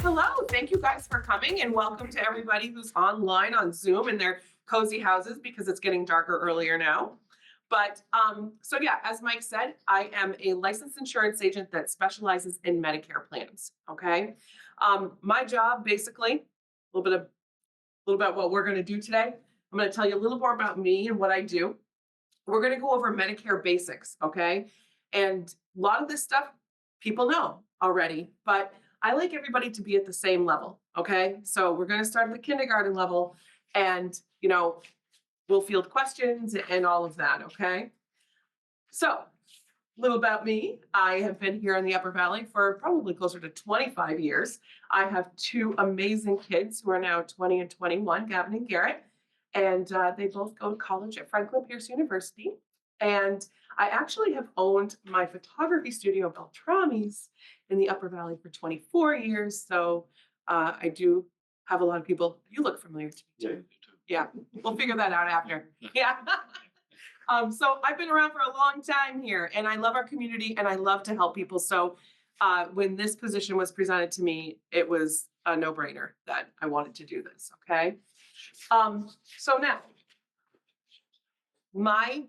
Hello, thank you guys for coming and welcome to everybody who's online on Zoom in their cozy houses because it's getting darker earlier now. So yeah, as Mike said, I am a licensed insurance agent that specializes in Medicare plans. Okay. My job basically, little bit what we're going to do today. I'm going to tell you a little more about me and what I do. We're going to go over Medicare basics, okay? And a lot of this stuff people know already, but I like everybody to be at the same level, okay? So we're going to start at the kindergarten level and, we'll field questions and all of that, okay? So, little about me. I have been here in the Upper Valley for probably closer to 25 years. I have two amazing kids who are now 20 and 21, Gavin and Garrett, and they both go to college at Franklin Pierce University. And I actually have owned my photography studio, Beltrami's, in the Upper Valley for 24 years. So I do have a lot of people. You look familiar to me too. Yeah, we'll figure that out after. Yeah. So I've been around for a long time here and I love our community and I love to help people. So when this position was presented to me, it was a no-brainer that I wanted to do this, okay? So now, my,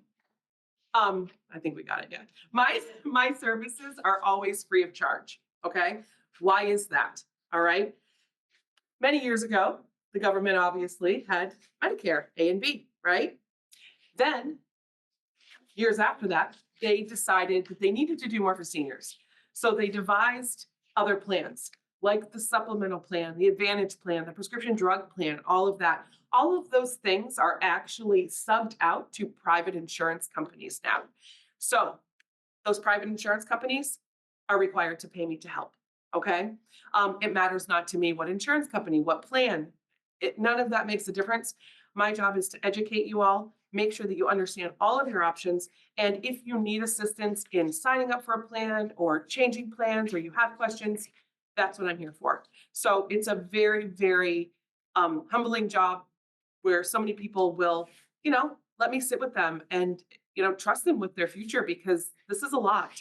I think we got it, yeah. My services are always free of charge, okay? Why is that, all right? Many years ago, the government obviously had Medicare, A and B, right? Then years after that, they decided that they needed to do more for seniors. So they devised other plans, like the supplemental plan, the Advantage plan, the prescription drug plan, all of that. All of those things are actually subbed out to private insurance companies now. So those private insurance companies are required to pay me to help, okay? It matters not to me what insurance company, what plan. None of that makes a difference. My job is to educate you all, make sure that you understand all of your options. And if you need assistance in signing up for a plan or changing plans or you have questions, that's what I'm here for. So it's a very, very humbling job where so many people will, let me sit with them and, trust them with their future because this is a lot.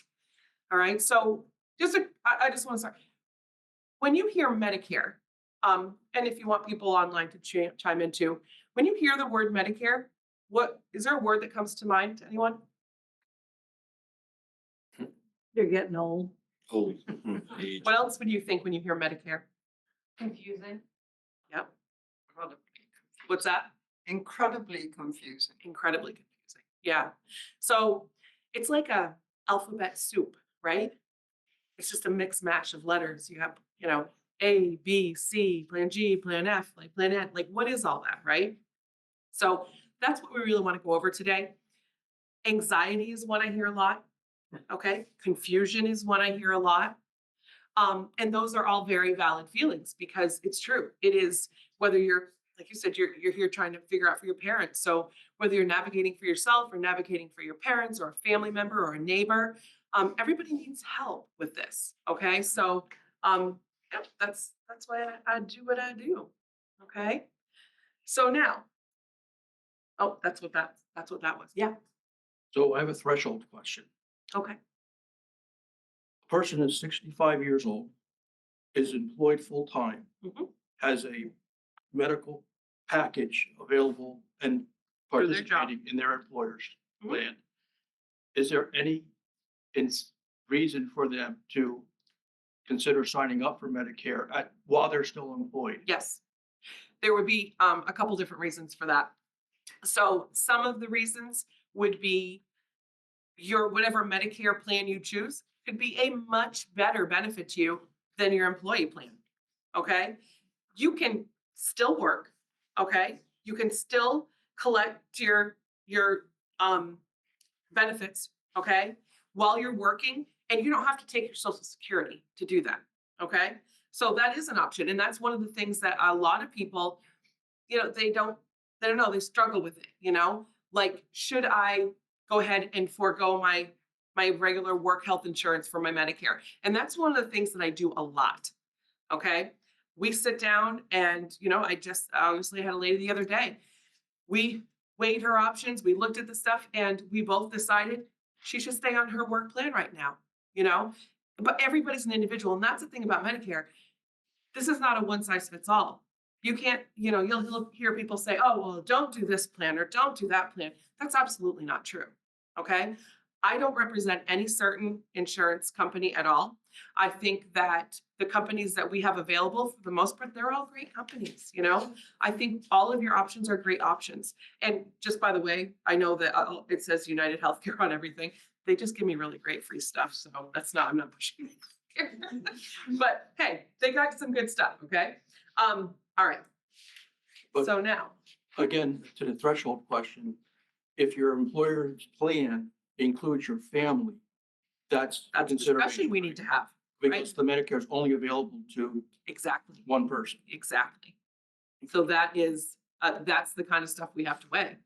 All right. So I just want to start. When you hear Medicare, and if you want people online to chime in too, when you hear the word Medicare, what is there a word that comes to mind to anyone? You're getting old. Oh, age. What else would you think when you hear Medicare? Confusing. Yep. Incredibly, What's that? incredibly confusing. Incredibly confusing. Yeah. So it's like a alphabet soup, right? It's just a mix mash of letters. You have, A, B, C, plan G, plan F, like plan N. Like, what is all that, right? So that's what we really want to go over today. Anxiety is one I hear a lot. Okay. Confusion is one I hear a lot. And those are all very valid feelings because it's true. It is whether you're, like you said, you're here trying to figure out for your parents. So whether you're navigating for yourself or navigating for your parents or a family member or a neighbor, everybody needs help with this. Okay. So yep, that's why I do what I do. Okay. So now, oh, that's what that was. Yeah. So I have a threshold question. Okay. A person is 65 years old, is employed full-time, Mhm. has a medical package available and For their job. participating in their employer's Mhm. plan. Is there any reason for them to consider signing up for Medicare while they're still employed? Yes. There would be a couple different reasons for that. So some of the reasons would be your whatever Medicare plan you choose could be a much better benefit to you than your employee plan. Okay. You can still work. Okay. You can still collect your benefits. Okay. While you're working, and you don't have to take your social security to do that. Okay. So that is an option. And that's one of the things that a lot of people, they don't know, they struggle with it, like, should I go ahead and forego my regular work health insurance for my Medicare? And that's one of the things that I do a lot. Okay. We sit down and, I just obviously had a lady the other day. We weighed her options, we looked at the stuff, and we both decided she should stay on her work plan right now, you know? But everybody's an individual. And that's the thing about Medicare. This is not a one size fits all. You can't, you'll hear people say, oh, well, don't do this plan or don't do that plan. That's absolutely not true. Okay. I don't represent any certain insurance company at all. I think that the companies that we have available, for the most part, they're all great companies. I think all of your options are great options. And just by the way, I know that it says United Healthcare on everything. They just give me really great free stuff. So I'm not pushing it. But hey, they got some good stuff. Okay. All right. But- So now, Again, to the threshold question, if your employer's plan includes your family, that's a that's a consideration. discussion we need to have. Because the Medicare is only available to Exactly. one person. Exactly. So that's the kind of stuff we have to weigh.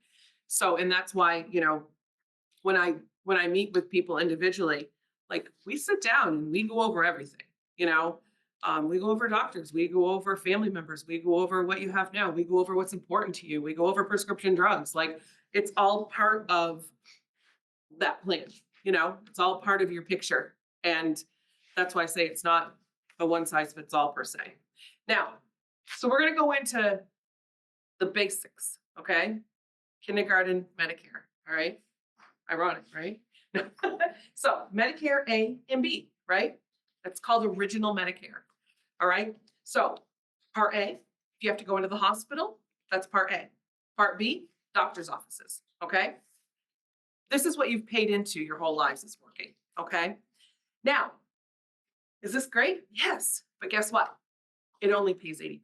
So, and that's why, when I meet with people individually, like we sit down and we go over everything, we go over doctors, we go over family members, we go over what you have now, we go over what's important to you, we go over prescription drugs. Like it's all part of that plan, it's all part of your picture. And that's why I say it's not a one size fits all per se. Now, so we're going to go into the basics, okay? Kindergarten, Medicare, all right? Ironic, right? So Medicare A and B, right? That's called original Medicare, all right? So Part A, if you have to go into the hospital, that's Part A. Part B, doctor's offices, okay? This is what you've paid into your whole lives is working, okay? Now, is this great? Yes, but guess what? It only pays 80%,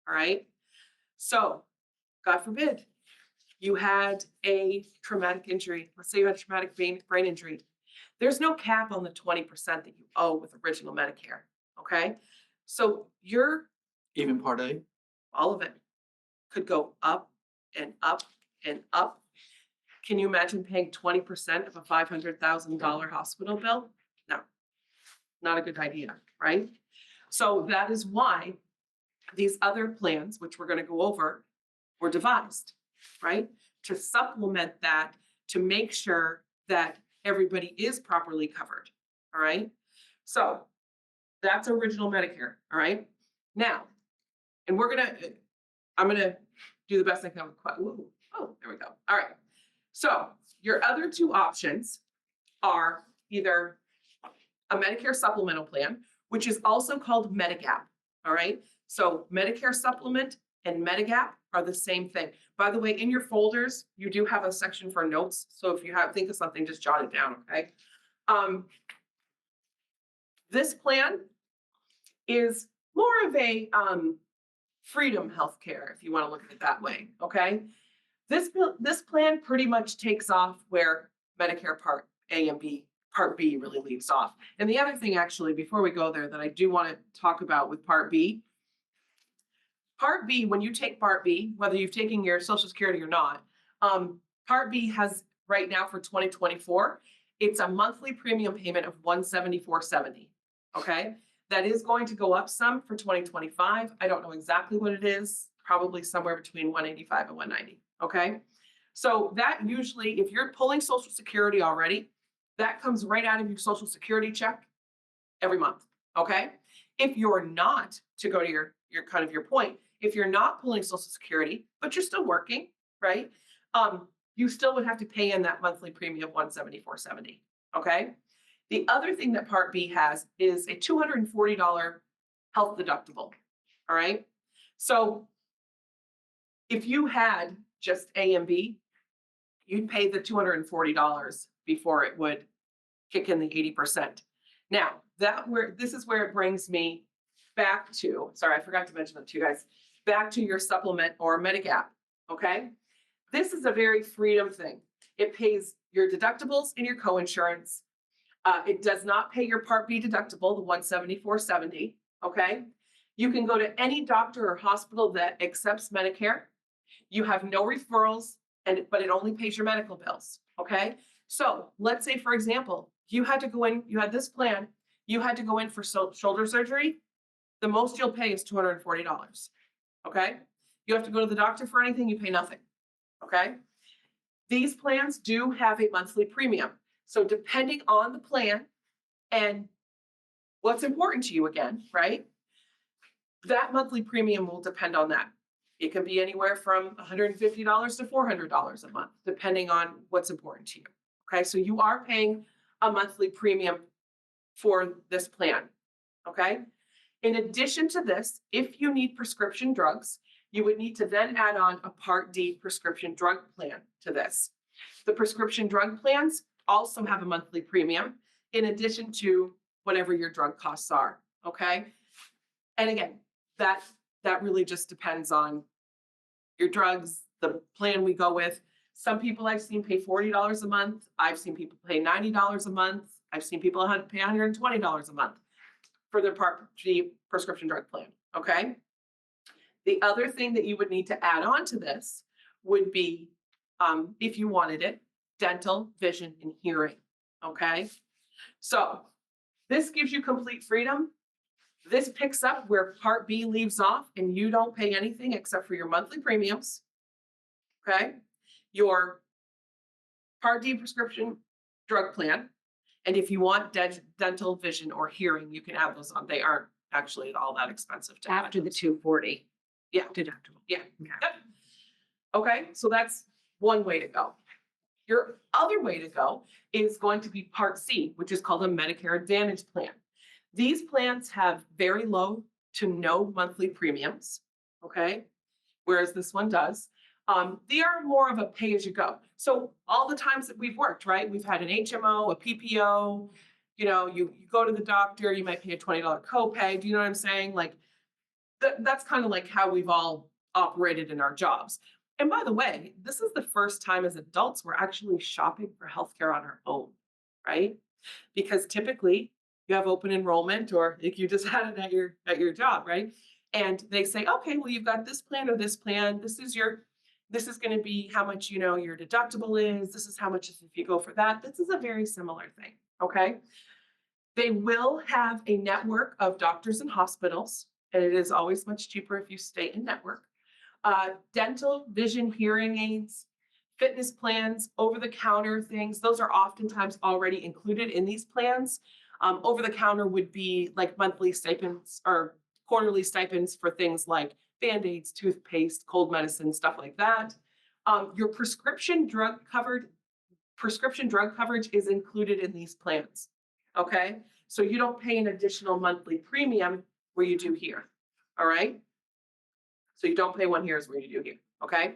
all right? So, God forbid, you had a traumatic injury. Let's say you had a traumatic brain injury. There's no cap on the 20% that you owe with original Medicare, okay? So Even Part A? all of it could go up and up and up. Can you imagine paying 20% of a $500,000 hospital bill? No, not a good idea, right? So that is why these other plans, which we're going to go over, were devised, right? To supplement that, to make sure that everybody is properly covered, all right? So that's original Medicare, all right? Now, and I'm gonna do the best I can with, oh, there we go. All right. So your other two options are either a Medicare supplemental plan, which is also called Medigap, all right? So Medicare supplement and Medigap are the same thing. By the way, in your folders, you do have a section for notes. So if you think of something, just jot it down, okay? This plan is more of a freedom healthcare, if you want to look at it that way, okay? This plan pretty much takes off where Medicare Part A and B, Part B really leaves off. And the other thing, actually, before we go there, that I do want to talk about with Part B, when you take Part B, whether you've taken your Social Security or not, Part B has right now for 2024, it's a monthly premium payment of $174.70. Okay, that is going to go up some for 2025. I don't know exactly what it is, probably somewhere between 185 and 190. Okay, so that usually, if you're pulling Social Security already, that comes right out of your Social Security check every month. Okay, if you're not, to go to your kind of your point, if you're not pulling Social Security, but you're still working, right? You still would have to pay in that monthly premium of $174.70. Okay. The other thing that Part B has is a $240 health deductible. All right. So if you had just A and B, you'd pay the $240 before it would kick in the 80%. Now, this is where it brings me back to, sorry, I forgot to mention that to you guys, back to your supplement or Medigap, okay? This is a very freedom thing. It pays your deductibles and your coinsurance. It does not pay your Part B deductible, the $174.70, okay? You can go to any doctor or hospital that accepts Medicare. You have no referrals, but it only pays your medical bills, okay? So let's say, for example, you had to go in, you had this plan, you had to go in for shoulder surgery. The most you'll pay is $240, okay? You have to go to the doctor for anything, you pay nothing, okay? These plans do have a monthly premium. So depending on the plan and what's important to you again, right? that monthly premium will depend on that. It can be anywhere from $150 to $400 a month, depending on what's important to you. Okay, so you are paying a monthly premium for this plan. Okay. In addition to this, if you need prescription drugs, you would need to then add on a Part D prescription drug plan to this. The prescription drug plans also have a monthly premium in addition to whatever your drug costs are. Okay. And again, that really just depends on your drugs, the plan we go with. Some people I've seen pay $40 a month. I've seen people pay $90 a month. I've seen people pay $120 a month for their Part D prescription drug plan. Okay. The other thing that you would need to add on to this would be, if you wanted it, dental, vision, and hearing. Okay. So this gives you complete freedom. This picks up where Part B leaves off, and you don't pay anything except for your monthly premiums. Okay. Your Part D prescription drug plan. And if you want dental, vision, or hearing, you can add those on. They aren't actually all that expensive to add. After the 240 Yeah. deductible. Yeah. Okay. Yep. Okay, so that's one way to go. Your other way to go is going to be Part C, which is called a Medicare Advantage plan. These plans have very low to no monthly premiums, okay? Whereas this one does. They are more of a pay-as-you-go. So all the times that we've worked, right? We've had an HMO, a PPO, you go to the doctor, you might pay a $20 copay. Do you know what I'm saying? Like that's kind of like how we've all operated in our jobs. And by the way, this is the first time as adults we're actually shopping for healthcare on our own, right? Because typically you have open enrollment, or like you just had it at your job, right? And they say, okay, well, you've got this plan or this plan. This is going to be how much your deductible is. This is how much if you go for that. This is a very similar thing. Okay. They will have a network of doctors and hospitals, and it is always much cheaper if you stay in network. Dental, vision, hearing aids, fitness plans, over-the-counter things, those are oftentimes already included in these plans. Over-the-counter would be like monthly stipends or quarterly stipends for things like Band-Aids, toothpaste, cold medicine, stuff like that. Your prescription drug coverage is included in these plans. Okay, so you don't pay an additional monthly premium where you do here. All right. So you don't pay one here as where you do here. Okay.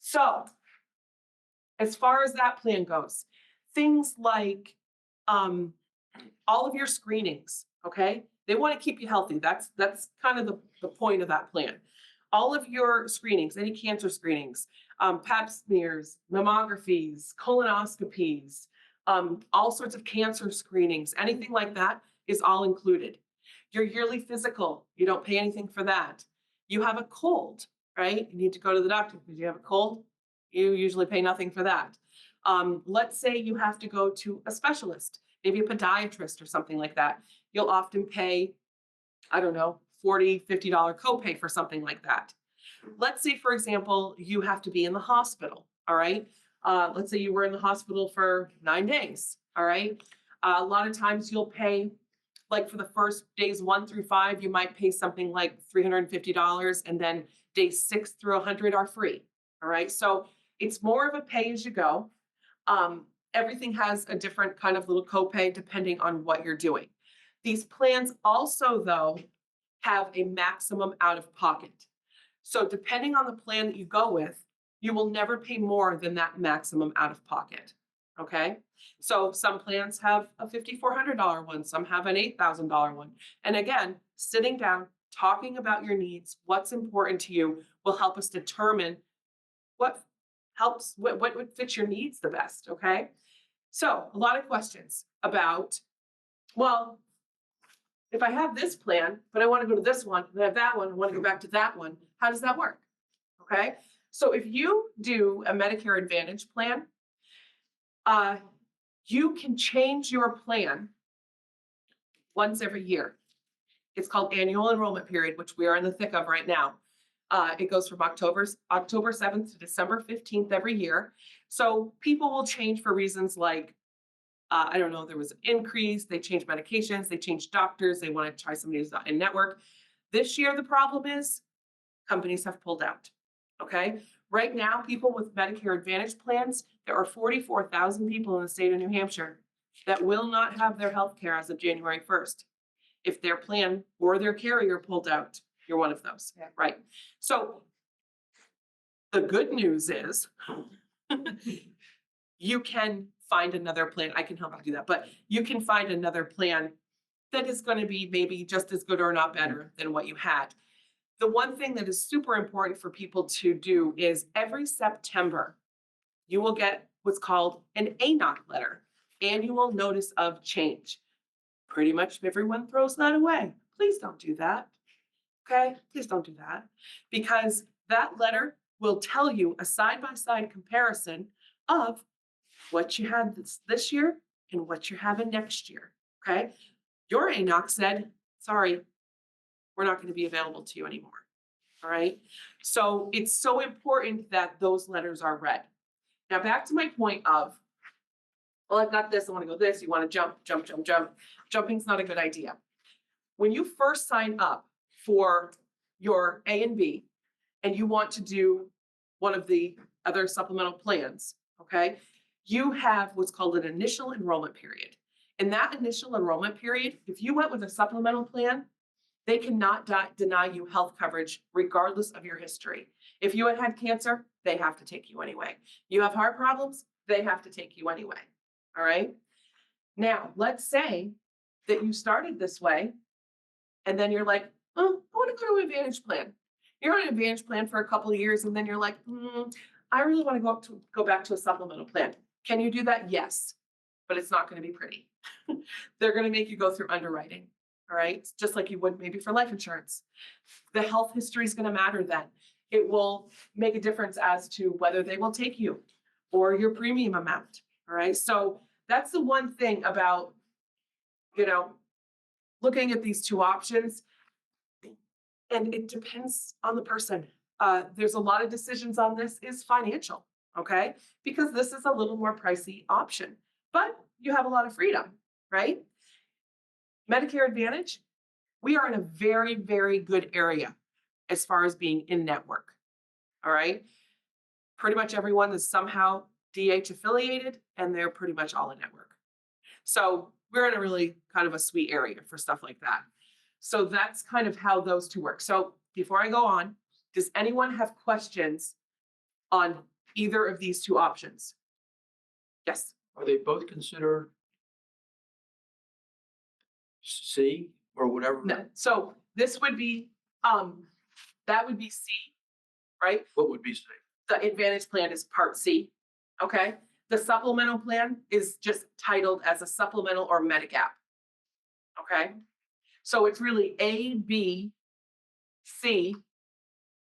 So as far as that plan goes, things like all of your screenings, okay, they want to keep you healthy. That's kind of the point of that plan. All of your screenings, any cancer screenings, pap smears, mammographies, colonoscopies, all sorts of cancer screenings, anything like that is all included. Your yearly physical, you don't pay anything for that. You have a cold, right? You need to go to the doctor because you have a cold. You usually pay nothing for that. Let's say you have to go to a specialist, maybe a podiatrist or something like that. You'll often pay, I don't know, $40, $50 copay for something like that. Let's say, for example, you have to be in the hospital, all right? Let's say you were in the hospital for 9 days, all right? A lot of times you'll pay, like for the first days 1 through 5, you might pay something like $350, and then days 6 through 100 are free, all right? So it's more of a pay-as-you-go. Everything has a different kind of little copay depending on what you're doing. These plans also, though, have a maximum out-of-pocket. So depending on the plan that you go with, you will never pay more than that maximum out-of-pocket, okay? So some plans have a $5,400 one, some have an $8,000 one. And again, sitting down, talking about your needs, what's important to you will help us determine what fits your needs the best, okay? So a lot of questions about, well, if I have this plan, but I want to go to this one, and I have that one, I want to go back to that one, how does that work? Okay, so if you do a Medicare Advantage plan, you can change your plan once every year. It's called annual enrollment period, which we are in the thick of right now. It goes from October 7th to December 15th every year. So people will change for reasons like, I don't know, there was an increase, they changed medications, they changed doctors, they want to try somebody who's not in network. This year, the problem is companies have pulled out. Okay. Right now, people with Medicare Advantage plans, there are 44,000 people in the state of New Hampshire that will not have their health care as of January 1st. If their plan or their carrier pulled out, you're one of those, Yeah. right? So the good news is you can find another plan. I can help you do that, but you can find another plan that is going to be maybe just as good or not better than what you had. The one thing that is super important for people to do is every September, you will get what's called an ANOC letter, annual notice of change. Pretty much everyone throws that away. Please don't do that. Okay, please don't do that, because that letter will tell you a side-by-side comparison of what you had this year and what you're having next year. Okay, your ANOC said, sorry, we're not going to be available to you anymore. All right, so it's so important that those letters are read. Now back to my point of, well, I've got this, I want to go this, you want to jump, jump, jump, jump. Jumping's not a good idea. When you first sign up for your A and B and you want to do one of the other supplemental plans, okay, you have what's called an initial enrollment period. In that initial enrollment period, if you went with a supplemental plan, they cannot deny you health coverage regardless of your history. If you had cancer, they have to take you anyway. You have heart problems, they have to take you anyway. All right. Now, let's say that you started this way and then you're like, oh, I want to go to an Advantage plan. You're on an Advantage plan for a couple of years and then you're like, I really want to go back to a supplemental plan. Can you do that? Yes, but it's not going to be pretty. They're going to make you go through underwriting. All right. Just like you would maybe for life insurance. The health history is going to matter then. It will make a difference as to whether they will take you or your premium amount. All right. So that's the one thing about, looking at these two options. And it depends on the person. There's a lot of decisions on this is financial. Okay. Because this is a little more pricey option, but you have a lot of freedom, right? Medicare Advantage, we are in a very, very good area as far as being in network. All right. Pretty much everyone is somehow DH affiliated and they're pretty much all in network. So we're in a really kind of a sweet area for stuff like that. So that's kind of how those two work. So before I go on, does anyone have questions on either of these two options? Yes. Are they both considered C or whatever? No. So this would be, that would be C, right? What would be C? The Advantage plan is Part C, okay? The supplemental plan is just titled as a supplemental or Medigap, okay? So it's really A, B, C,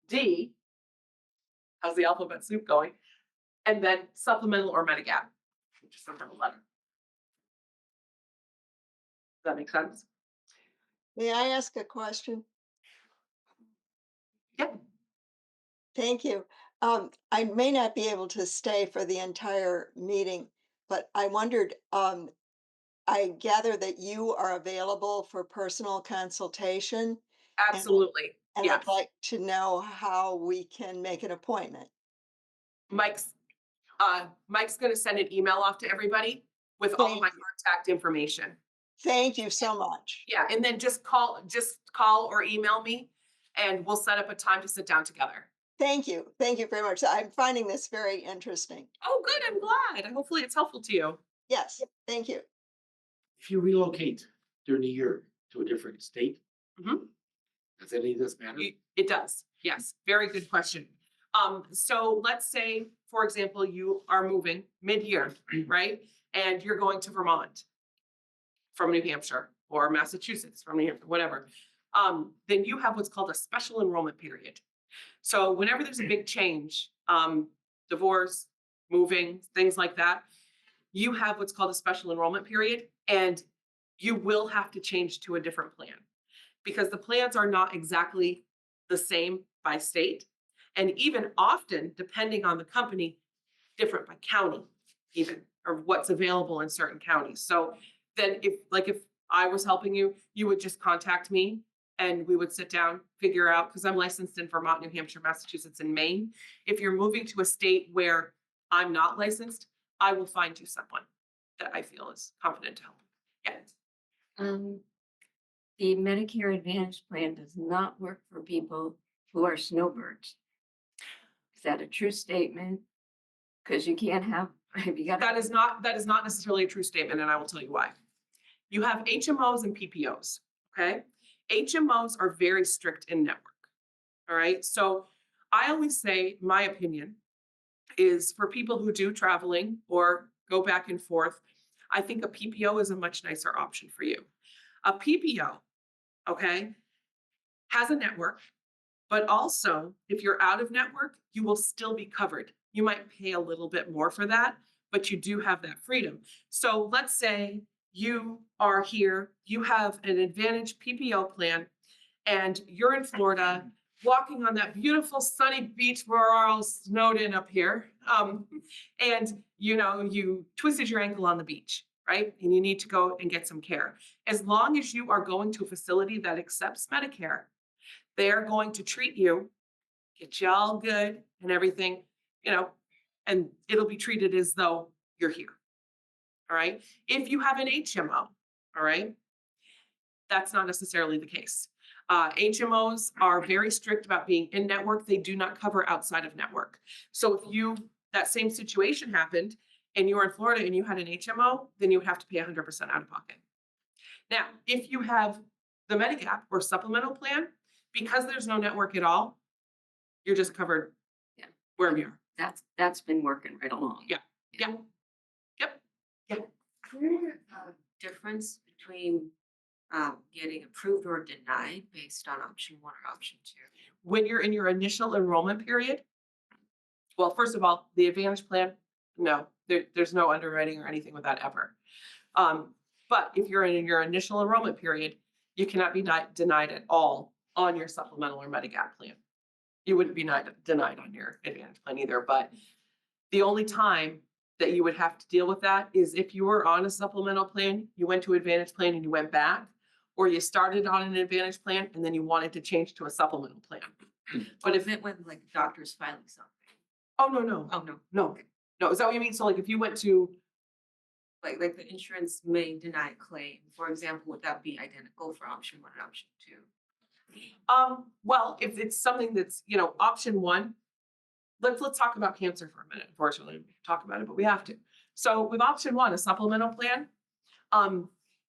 D, how's the alphabet soup going? And then supplemental or Medigap, which is number 11. Does that make sense? May I ask a question? Yep. Thank you. I may not be able to stay for the entire meeting, but I wondered, I gather that you are available for personal consultation, Absolutely. and Yes. I'd like to know how we can make an appointment. Mike's going to send an email off to everybody with all of Thank my you. contact information. Thank you so much. Yeah, and then just call or email me and we'll set up a time to sit down together. Thank you. Thank you very much. I'm finding this very interesting. Oh, good. I'm glad. Hopefully it's helpful to you. Yes, thank you. If you relocate during the year to a different state, Mhm. does any of this matter? It does. Yes. Very good question. So let's say, for example, you are moving mid-year, right? And you're going to Vermont from New Hampshire or Massachusetts from New Hampshire, whatever. Then you have what's called a special enrollment period. So whenever there's a big change, divorce, moving, things like that, you have what's called a special enrollment period, and you will have to change to a different plan because the plans are not exactly the same by state. And even often, depending on the company, different by county, even, or what's available in certain counties. So then if I was helping you, you would just contact me and we would sit down, figure out, because I'm licensed in Vermont, New Hampshire, Massachusetts, and Maine. If you're moving to a state where I'm not licensed, I will find you someone that I feel is competent to help. Yeah. The Medicare Advantage plan does not work for people who are snowbirds. Is that a true statement? Because you can't have, if you got. That is not necessarily a true statement, and I will tell you why. You have HMOs and PPOs, okay? HMOs are very strict in network, all right? So I always say, my opinion is for people who do traveling or go back and forth, I think a PPO is a much nicer option for you. A PPO, okay, has a network, but also if you're out of network, you will still be covered. You might pay a little bit more for that, but you do have that freedom. So let's say you are here, you have an Advantage PPO plan, and you're in Florida, walking on that beautiful sunny beach where we're all snowed in up here. And you twisted your ankle on the beach, right? And you need to go and get some care. As long as you are going to a facility that accepts Medicare, they're going to treat you, get you all good and everything, and it'll be treated as though you're here. All right. If you have an HMO, all right, that's not necessarily the case. HMOs are very strict about being in network. They do not cover outside of network. So if that same situation happened and you were in Florida and you had an HMO, then you would have to pay 100% out of pocket. Now, if you have the Medigap or supplemental plan, because there's no network at all, you're just covered wherever you are. That's been working right along. Yeah. Yeah. Yep. Yeah. Is there a difference between getting approved or denied based on option 1 or option 2? When you're in your initial enrollment period, well, first of all, the Advantage plan, no, there's no underwriting or anything with that ever. But if you're in your initial enrollment period, you cannot be denied at all on your supplemental or Medigap plan. You wouldn't be denied on your Advantage plan either, but the only time that you would have to deal with that is if you were on a supplemental plan, you went to Advantage plan and you went back, or you started on an Advantage plan and then you wanted to change to a supplemental plan. But if it went like doctors filing something. Oh, no. Oh, no. No, is that what you mean? So like if you went to, Like the insurance may deny a claim, for example, would that be identical for option 1 and option 2? well, if it's something that's, option 1, let's talk about cancer for a minute. Unfortunately, we talk about it, but we have to. So with option 1, a supplemental plan,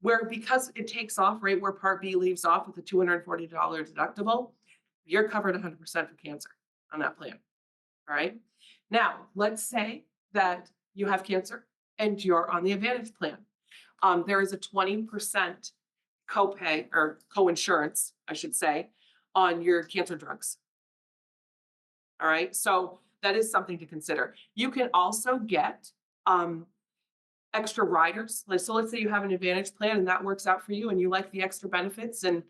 where because it takes off right where Part B leaves off with a $240 deductible, you're covered 100% for cancer on that plan. All right. Now, let's say that you have cancer and you're on the Advantage plan. There is a 20% copay or co-insurance, I should say, on your cancer drugs. All right. So that is something to consider. You can also get extra riders. So let's say you have an Advantage plan and that works out for you and you like the extra benefits and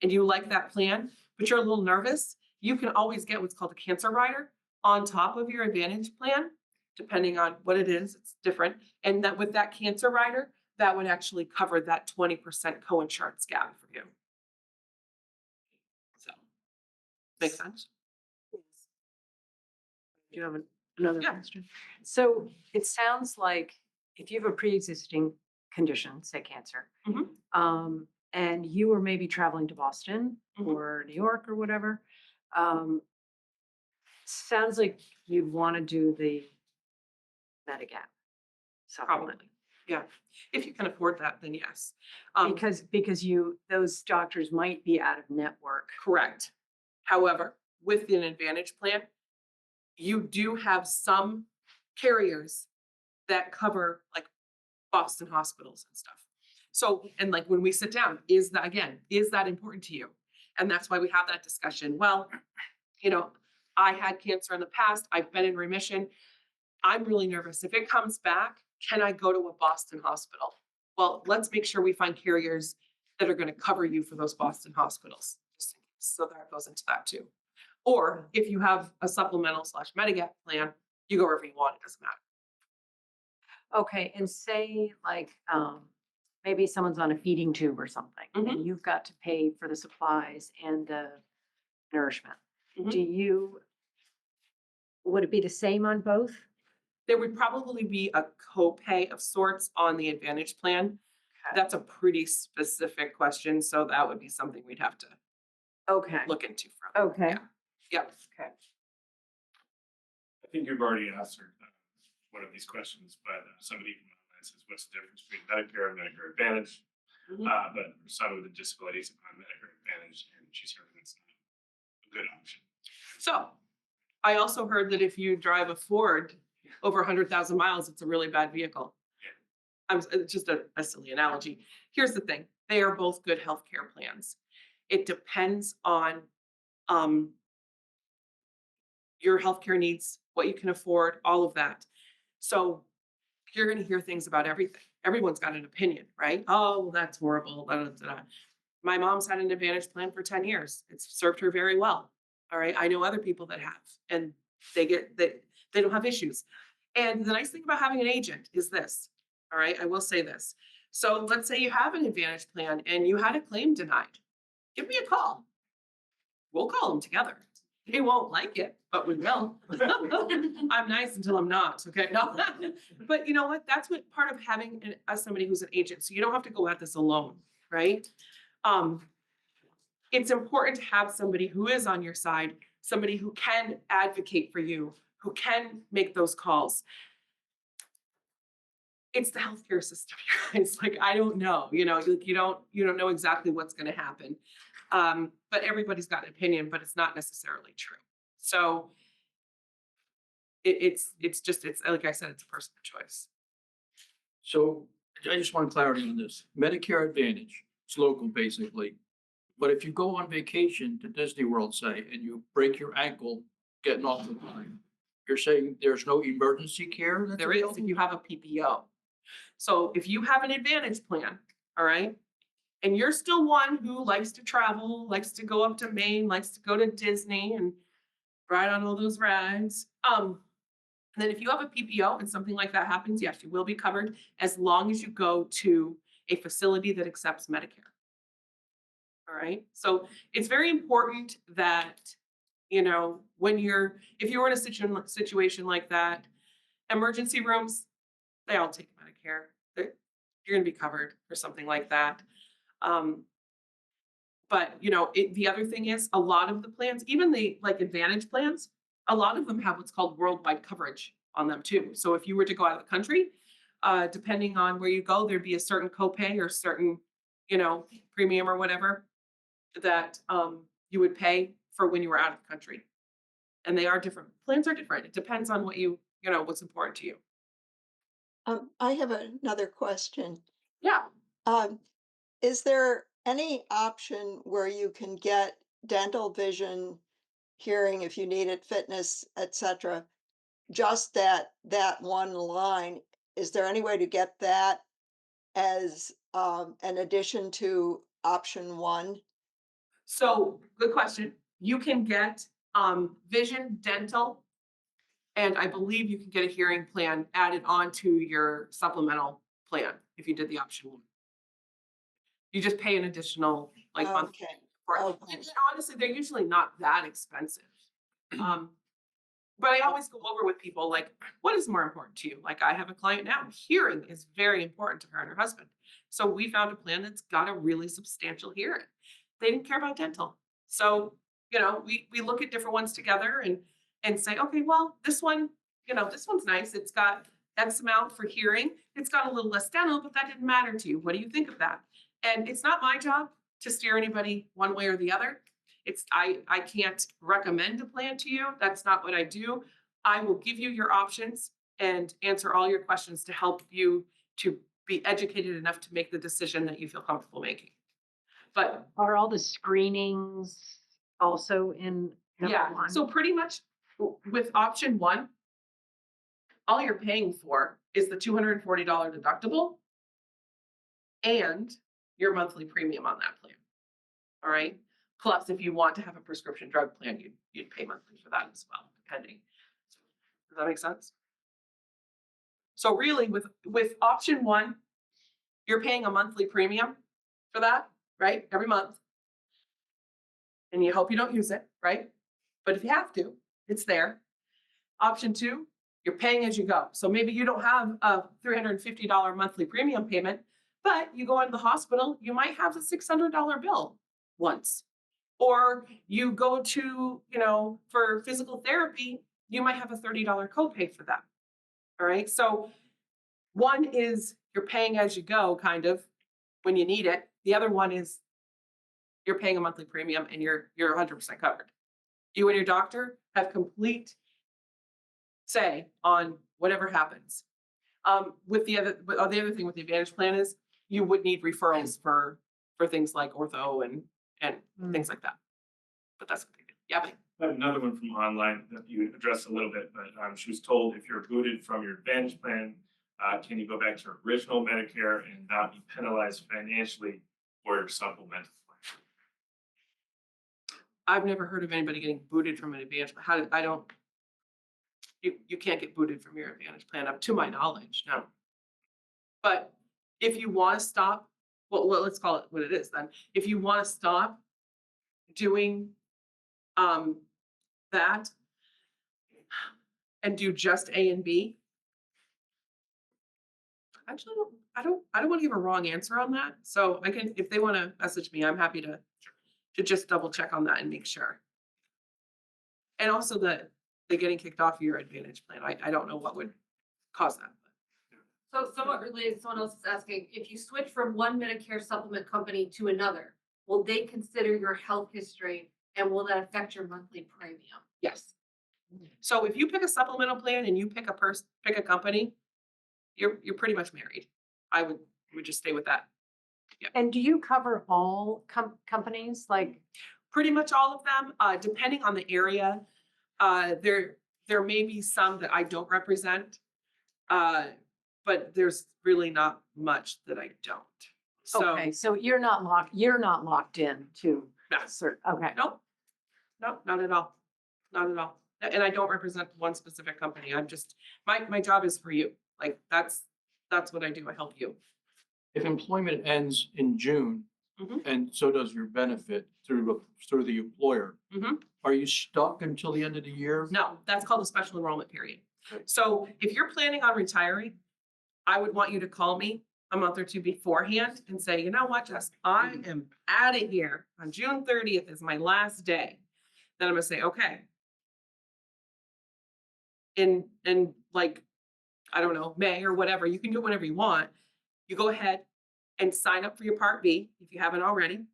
you like that plan, but you're a little nervous. You can always get what's called a cancer rider on top of your Advantage plan, depending on what it is, it's different. And that with that cancer rider, that would actually cover that 20% co-insurance gap for you. So, makes sense? Do you have another Yeah. question? So it sounds like if you have a pre-existing condition, say cancer, and you were maybe traveling to Boston or New York or whatever, sounds like you'd want to do the Medigap. Probably, yeah. If you can afford that, then yes. Because those doctors might be out of network. Correct. However, with an Advantage plan, you do have some carriers that cover like Boston hospitals and stuff. So, and like when we sit down, is that important to you? And that's why we have that discussion. Well, I had cancer in the past. I've been in remission. I'm really nervous. If it comes back, can I go to a Boston hospital? Well, let's make sure we find carriers that are going to cover you for those Boston hospitals. So that goes into that too. Or if you have a supplemental / Medigap plan, you go wherever you want. It doesn't matter. Okay, and say like maybe someone's on a feeding tube or something, Mhm. and you've got to pay for the supplies and the nourishment. Mhm. Would it be the same on both? There would probably be a copay of sorts on the Advantage plan. Okay. That's a pretty specific question, so that would be something we'd have to Okay, look into from. okay. Yeah. Okay. I think you've already answered one of these questions, but somebody from online says, what's the difference between Medicare and Medicare Advantage? Mhm. But for some of the disabilities on Medicare Advantage, and she's heard it's not a good option. So I also heard that if you drive a Ford over 100,000 miles, it's a really bad vehicle. It's just a silly analogy. Here's the thing. They are both good healthcare plans. It depends on your healthcare needs, what you can afford, all of that. So you're going to hear things about everything. Everyone's got an opinion, right? Oh, well, that's horrible. Da, da, da, da. My mom's had an Advantage plan for 10 years. It's served her very well. All right. I know other people that have, and they don't have issues. And the nice thing about having an agent is this. All right. I will say this. So let's say you have an Advantage plan and you had a claim denied. Give me a call. We'll call them together. They won't like it, but we will. I'm nice until I'm not. Okay. No. But you know what? That's what part of having somebody who's an agent. So you don't have to go at this alone, right? It's important to have somebody who is on your side, somebody who can advocate for you, who can make those calls. It's the healthcare system, guys. Like, I don't know, you don't know exactly what's going to happen. But everybody's got an opinion, but it's not necessarily true. So it's like I said, it's a personal choice. So I just want clarity on this. Medicare Advantage, it's local basically. But if you go on vacation to Disney World, say, and you break your ankle getting off the line, you're saying there's no emergency care? That's There is available? if you have a PPO. So if you have an Advantage plan, all right, and you're still one who likes to travel, likes to go up to Maine, likes to go to Disney and ride on all those rides. And then if you have a PPO and something like that happens, yes, you will be covered as long as you go to a facility that accepts Medicare. All right. So it's very important that, if you're in a situation like that, emergency rooms, they all take Medicare. You're going to be covered for something like that. But the other thing is a lot of the plans, even the Advantage plans, a lot of them have what's called worldwide coverage on them too. So if you were to go out of the country, depending on where you go, there'd be a certain copay or certain, premium or whatever that you would pay for when you were out of the country. And they are different. Plans are different. It depends on what what's important to you. I have another question. Yeah. Is there any option where you can get dental, vision, hearing if you need it, fitness, etc.? Just that one line. Is there any way to get that as an addition to option one? So good question. You can get vision, dental, and I believe you can get a hearing plan added onto your supplemental plan if you did the option one. You just pay an additional monthly Okay. for it. Okay. And honestly, they're usually not that expensive. But I always go over with people what is more important to you? Like I have a client now, hearing is very important to her and her husband. So we found a plan that's got a really substantial hearing. They didn't care about dental. So, we look at different ones together and say, okay, well, this one, this one's nice. It's got X amount for hearing. It's got a little less dental, but that didn't matter to you. What do you think of that? And it's not my job to steer anybody one way or the other. I can't recommend a plan to you. That's not what I do. I will give you your options and answer all your questions to help you to be educated enough to make the decision that you feel comfortable making. But Are all the screenings also in number yeah, one? so pretty much with option one, all you're paying for is the $240 deductible and your monthly premium on that plan. All right. Plus, if you want to have a prescription drug plan, you'd pay monthly for that as well, depending. Does that make sense? So really with option one, you're paying a monthly premium for that, right? Every month. And you hope you don't use it, right? But if you have to, it's there. Option two, you're paying as you go. So maybe you don't have a $350 monthly premium payment, but you go into the hospital, you might have a $600 bill once. Or you go to, for physical therapy, you might have a $30 copay for that. All right. So one is you're paying as you go, kind of, when you need it. The other one is you're paying a monthly premium and you're 100% covered. You and your doctor have complete say on whatever happens. The other thing with the Advantage plan is you would need referrals for things like ortho and things like that. But that's what they do. Yeah, but I have another one from online that you addressed a little bit, but she was told if you're booted from your Advantage plan, can you go back to original Medicare and not be penalized financially for your supplemental plan? I've never heard of anybody getting booted from an Advantage. You can't get booted from your Advantage plan, up to my knowledge, no. But if you want to stop, well, let's call it what it is then. If you want to stop doing that and do just A and B, actually, I don't want to give a wrong answer on that. So I can, if they want to message me, I'm happy to just double check on that and make sure. And also the getting kicked off of your Advantage plan. I don't know what would cause that. So somewhat related, someone else is asking, if you switch from one Medicare supplement company to another, will they consider your health history and will that affect your monthly premium? Yes. So if you pick a supplemental plan and you pick a company, you're pretty much married. I would just stay with that. And do you cover all companies? Like, Pretty much all of them, depending on the area. There may be some that I don't represent, but there's really not much that I don't. So, okay, so you're not locked in to No. certain, okay. Nope, not at all, not at all. And I don't represent one specific company. I'm just, my job is for you. Like that's what I do. I help you. If employment ends in June, Mhm. and so does your benefit through the employer, Mhm. are you stuck until the end of the year? No, that's called a special enrollment period. Okay. So if you're planning on retiring, I would want you to call me a month or two beforehand and say, you know what, Jess, I am out of here on June 30th is my last day. Then I'm gonna say, okay. In like, I don't know, May or whatever, you can do whatever you want. You go ahead and sign up for your Part B if you haven't already.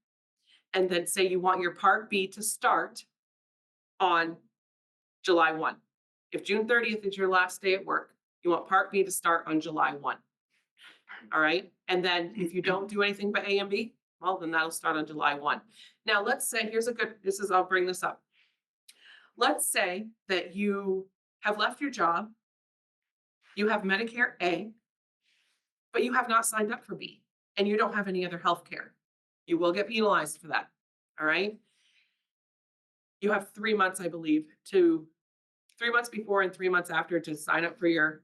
And then say you want your Part B to start on July 1. If June 30th is your last day at work, you want Part B to start on July 1. All right. And then if you don't do anything but A and B, well, then that'll start on July 1. Now, let's say, I'll bring this up. Let's say that you have left your job, you have Medicare A, but you have not signed up for B, and you don't have any other health care. You will get penalized for that. All right. You have 3 months, I believe, 3 months before and 3 months after to sign up for your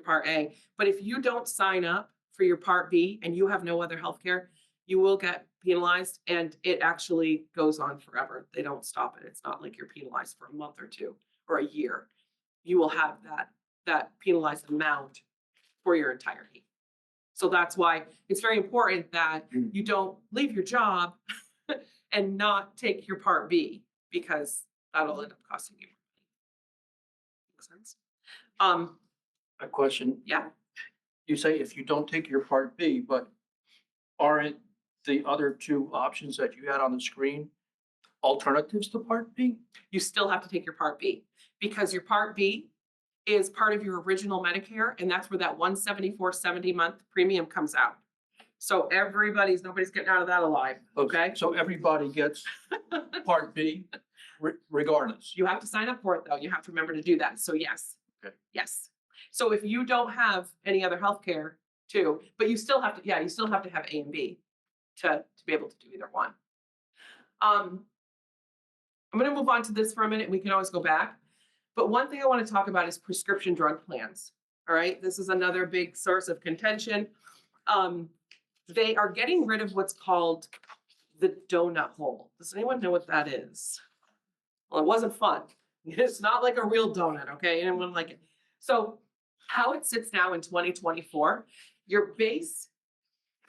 Part A. But if you don't sign up for your Part B and you have no other health care, you will get penalized, and it actually goes on forever. They don't stop it. It's not like you're penalized for a month or two or a year. You will have that penalized amount for your entirety. So that's why it's very important that you don't leave your job and not take your Part B, because that'll end up costing you money. Makes sense? A question, Yeah. you say if you don't take your Part B, but aren't the other two options that you had on the screen alternatives to Part B? You still have to take your Part B, because your Part B is part of your original Medicare, and that's where that $174.70 month premium comes out. So nobody's getting out of that alive, okay? So everybody gets Part B regardless. You have to sign up for it, though. You have to remember to do that. So yes. Okay. Yes. So if you don't have any other healthcare too, but you still have to have A and B to be able to do either one. I'm going to move on to this for a minute. We can always go back. But one thing I want to talk about is prescription drug plans. All right. This is another big source of contention. they are getting rid of what's called the donut hole. Does anyone know what that is? Well, it wasn't fun. It's not like a real donut, okay? Anyone like it? So how it sits now in 2024, your base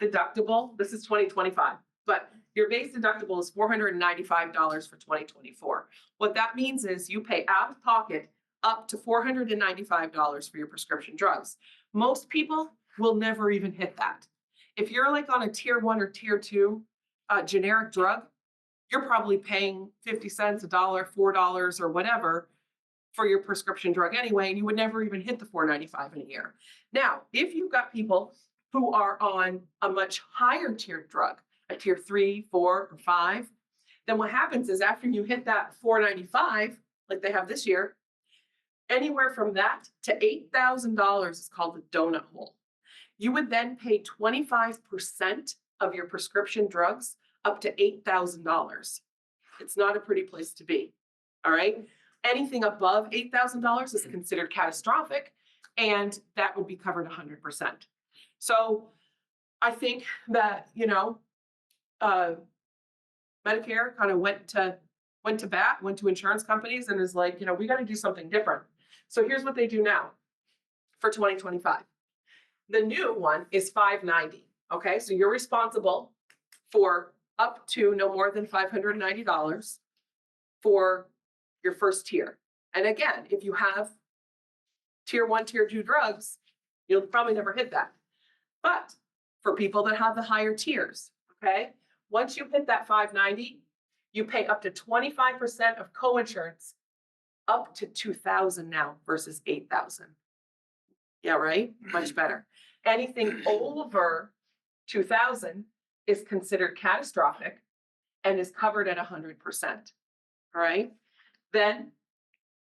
deductible, this is 2025, but your base deductible is $495 for 2024. What that means is you pay out of pocket up to $495 for your prescription drugs. Most people will never even hit that. If you're like on a tier 1 or tier 2 generic drug, you're probably paying 50 cents, $1, $4 or whatever for your prescription drug anyway, and you would never even hit the $495 in a year. Now, if you've got people who are on a much higher tiered drug, a tier 3, 4, or 5, then what happens is after you hit that $495, like they have this year, anywhere from that to $8,000 is called the donut hole. You would then pay 25% of your prescription drugs up to $8,000. It's not a pretty place to be, all right? Anything above $8,000 is considered catastrophic, and that would be covered 100%. So I think that, Medicare kind of went to insurance companies and is like, we got to do something different. So here's what they do now for 2025. The new one is $590. Okay, so you're responsible for up to no more than $590 for your first tier. And again, if you have tier 1, tier 2 drugs, you'll probably never hit that. But for people that have the higher tiers, okay, once you hit that $590, you pay up to 25% of coinsurance up to $2,000 now versus $8,000. Yeah, right? Much better. Anything over $2,000 is considered catastrophic and is covered at 100%. All right. Then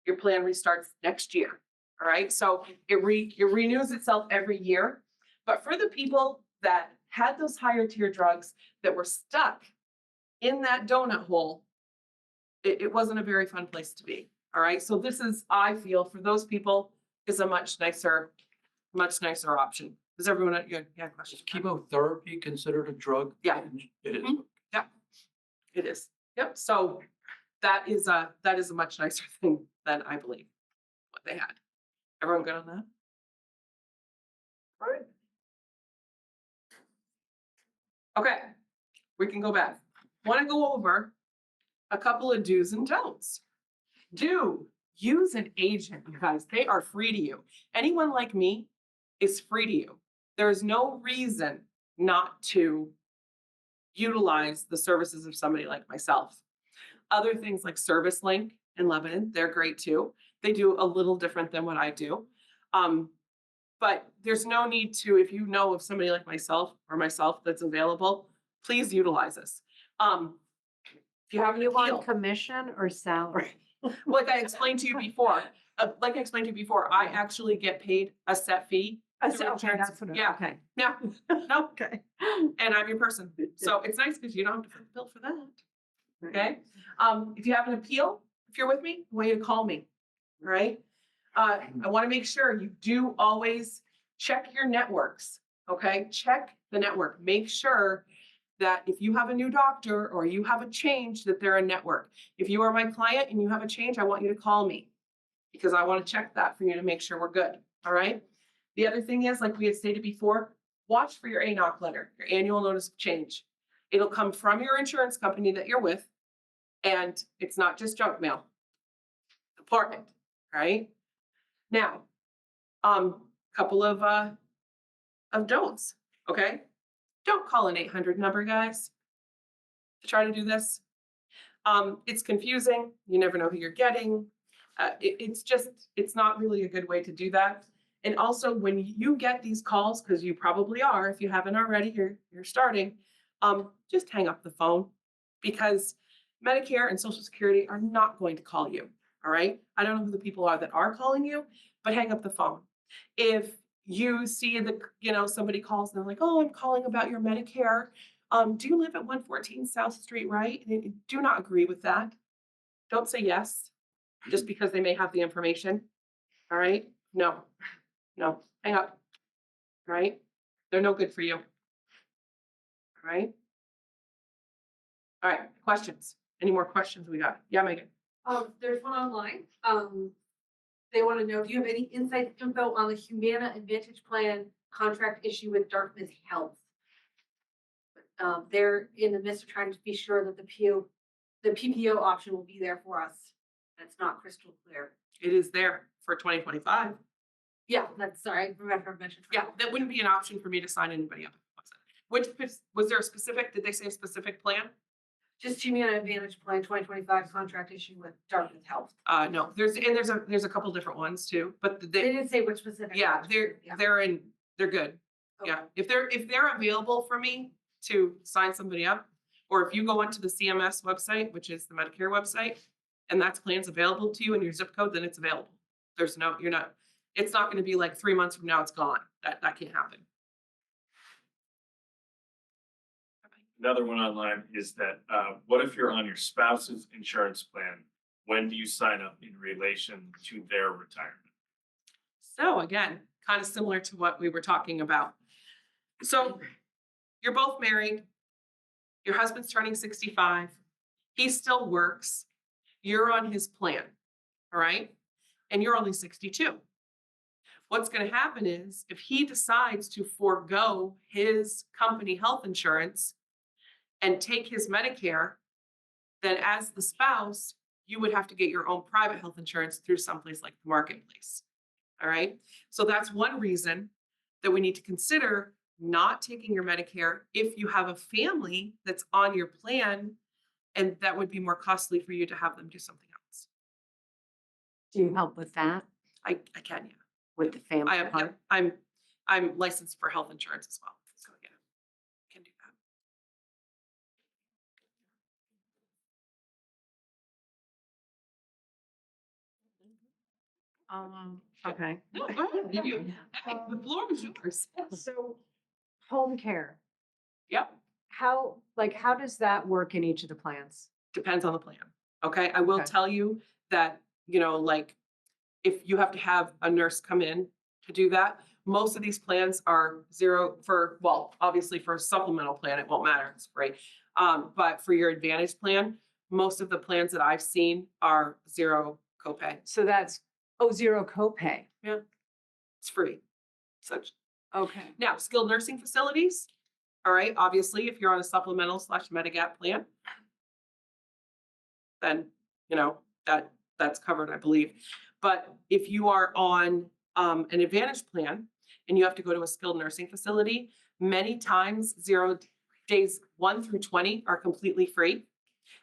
your plan restarts next year. All right. So it renews itself every year. But for the people that had those higher tier drugs that were stuck in that donut hole, it wasn't a very fun place to be. All right. So this is, I feel, for those people, is a much nicer option. Does everyone, yeah, questions? Is chemotherapy considered a drug? Yeah. It is. Mhm. Yeah, it is. Yep. So that is a much nicer thing than I believe what they had. Everyone good on that? All right. Okay, we can go back. Want to go over a couple of do's and don'ts. Do use an agent, you guys. They are free to you. Anyone like me is free to you. There's no reason not to utilize the services of somebody like myself. Other things like Service Link in Lebanon, they're great too. They do a little different than what I do. But there's no need to, if you know of somebody like myself that's available, please utilize us. If you have an You appeal, want commission or salary? like I explained to you before, I actually get paid a set fee. through insurance. Yeah. Okay. Yeah, no, Okay. and I'm your person. So it's nice because you don't have to foot the bill for that. Okay. If you have an appeal, if you're with me, I want you to call me. All right. I want to make sure you do always check your networks. Okay. Check the network. Make sure that if you have a new doctor or you have a change, that they're a network. If you are my client and you have a change, I want you to call me because I want to check that for you to make sure we're good. All right. The other thing is, like we had stated before, watch for your ANOC letter, your annual notice of change. It'll come from your insurance company that you're with, and it's not just junk mail. Important, right? Now, couple of don'ts, okay? Don't call an 800 number, guys, to try to do this. It's confusing. You never know who you're getting. It's not really a good way to do that. And also when you get these calls, because you probably are, if you haven't already, you're starting, just hang up the phone because Medicare and Social Security are not going to call you. All right. I don't know who the people are that are calling you, but hang up the phone. If you see somebody calls and they're like, oh, I'm calling about your Medicare. Do you live at 114 South Street, right? And do not agree with that. Don't say yes just because they may have the information. All right. No, hang up. All right. They're no good for you. right? All right, questions? Any more questions we got? Yeah, Megan? There's one online. They want to know, do you have any insight info on the Humana Advantage Plan contract issue with Dartmouth Health? They're in the midst of trying to be sure that the PPO option will be there for us. That's not crystal clear. It is there for 2025. Yeah, that's, sorry, I remember I mentioned. Yeah, that wouldn't be an option for me to sign anybody up. Was there a specific, did they say a specific plan? Just Humana Advantage Plan 2025 contract issue with Dartmouth Health. No, there's a couple different ones too, but They they, didn't say which specific. yeah, option. Yeah. they're good. Okay. Yeah, if they're available for me to sign somebody up, or if you go onto the CMS website, which is the Medicare website, and that's plans available to you in your zip code, then it's available. It's not going to be like 3 months from now, it's gone. That can't happen. Another one online is that, what if you're on your spouse's insurance plan? When do you sign up in relation to their retirement? So again, kind of similar to what we were talking about. So you're both married. Your husband's turning 65. He still works. You're on his plan, all right? And you're only 62. What's going to happen is if he decides to forego his company health insurance and take his Medicare, then as the spouse, you would have to get your own private health insurance through someplace like the marketplace. All right. So that's one reason that we need to consider not taking your Medicare if you have a family that's on your plan, and that would be more costly for you to have them do something else. Do you help with that, I can, yeah. with the family I am, part? yeah, I'm licensed for health insurance as well. So yeah, can do that. Okay. No, go ahead. The floor is yours. So home care, Yep. how does that work in each of the plans? Depends on the plan. Okay. I will Okay. tell you that, like if you have to have a nurse come in to do that, most of these plans are zero for, well, obviously for a supplemental plan, it won't matter. It's free. But for your Advantage plan, most of the plans that I've seen are zero copay. So that's, zero copay. It's free. Such Okay. now, skilled nursing facilities. All right. Obviously, if you're on a supplemental / Medigap plan, then that's covered, I believe. But if you are on an Advantage plan and you have to go to a skilled nursing facility, many times days 1 through 20 are completely free.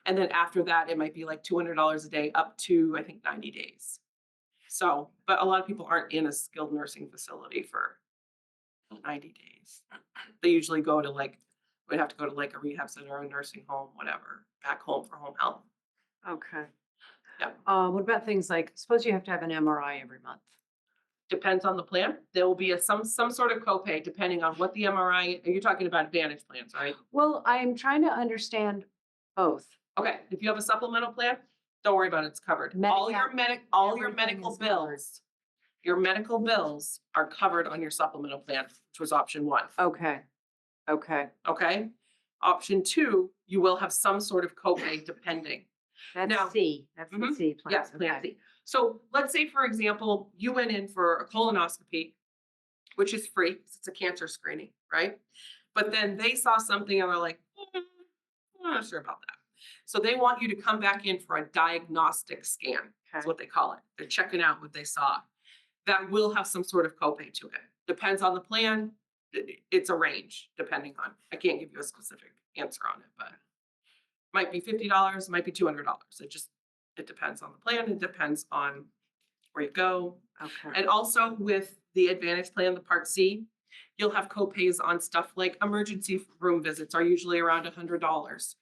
And then after that, it might be like $200 a day up to, I think, 90 days. So, but a lot of people aren't in a skilled nursing facility for 90 days. They usually would have to go to like a rehab center, a nursing home, whatever, back home for home health. Okay. Yeah. What about things like, suppose you have to have an MRI every month? Depends on the plan. There will be some sort of copay depending on what the MRI, you're talking about Advantage plans, right? Well, I'm trying to understand both. Okay, if you have a supplemental plan, don't worry about it, it's covered. All your everything medical is covered. bills, your medical bills are covered on your supplemental plan, which was option 1. Okay. Okay. Okay? Option 2, you will have some sort of copay depending. That's Now- C. That's the Mhm. C plan. Yes, plan Okay. C. So let's say, for example, you went in for a colonoscopy, which is free because it's a cancer screening, right? But then they saw something and they're like, I'm not sure about that. So they want you to come back in for a diagnostic scan. That's Okay. what they call it. They're checking out what they saw. That will have some sort of copay to it. Depends on the plan. It's a range depending on, I can't give you a specific answer on it, but might be $50, might be $200. It depends on the plan. It depends on where you go. Okay. And also with the Advantage plan, the Part C, you'll have copays on stuff like emergency room visits are usually around $100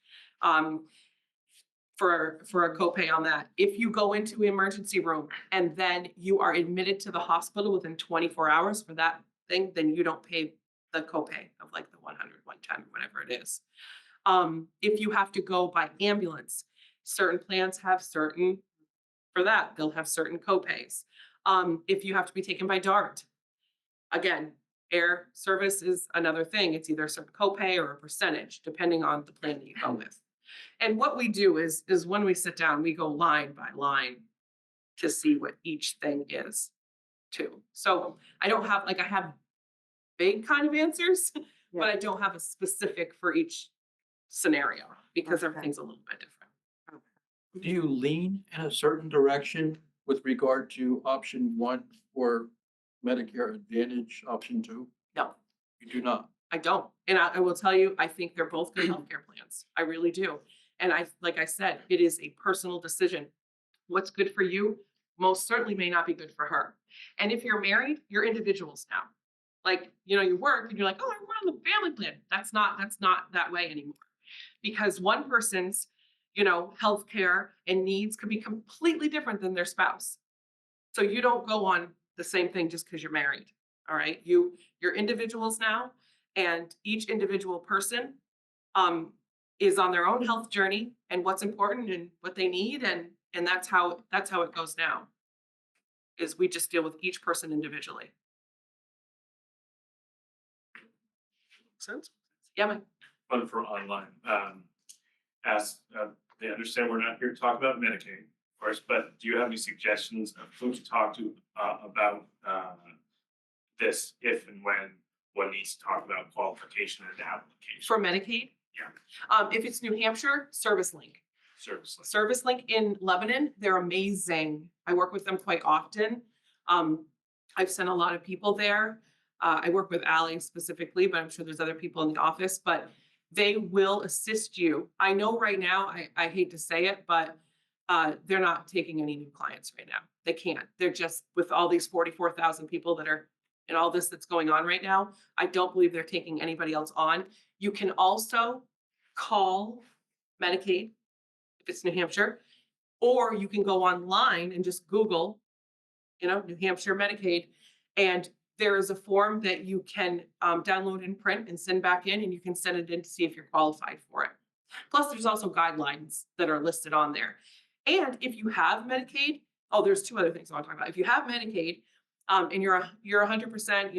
for a copay on that. If you go into the emergency room and then you are admitted to the hospital within 24 hours for that thing, then you don't pay the copay of like the 100, 110, whatever it is. If you have to go by ambulance, certain plans have certain, for that, they'll have certain copays. If you have to be taken by DART, again, Air service is another thing. It's either some copay or a percentage, depending on the plan that you go with. And what we do is when we sit down, we go line by line to see what each thing is too. So I don't have, like, I have big kind of answers, but I don't have a specific for each scenario because Okay. everything's a little bit different. Do you lean in a certain direction with regard to option one or Medicare Advantage, option two? No, You do not. I don't. And I will tell you, I think they're both good healthcare plans. I really do. And like I said, it is a personal decision. What's good for you most certainly may not be good for her. And if you're married, you're individuals now. Like, you work and you're like, oh, we're on the family plan. That's not that way anymore. Because one person's, healthcare and needs could be completely different than their spouse. So you don't go on the same thing just because you're married. All right. You're individuals now, and each individual person is on their own health journey and what's important and what they need, and that's how it goes now. Is we just deal with each person individually. Sense? Yeah, Mike. One for online. They understand we're not here to talk about Medicaid, of course, but do you have any suggestions of who to talk to about this if and when one needs to talk about qualification and application? For Medicaid? Yeah. If it's New Hampshire, ServiceLink. Service. ServiceLink in Lebanon, they're amazing. I work with them quite often. I've sent a lot of people there. I work with Allie specifically, but I'm sure there's other people in the office, but they will assist you. I know right now, I hate to say it, but they're not taking any new clients right now. They can't. They're just, with all these 44,000 people that are in all this that's going on right now, I don't believe they're taking anybody else on. You can also call Medicaid if it's New Hampshire, or you can go online and just Google, New Hampshire Medicaid, and there is a form that you can download and print and send back in, and you can send it in to see if you're qualified for it. Plus, there's also guidelines that are listed on there. And if you have Medicaid, there's two other things I want to talk about. If you have Medicaid, and you're 100%,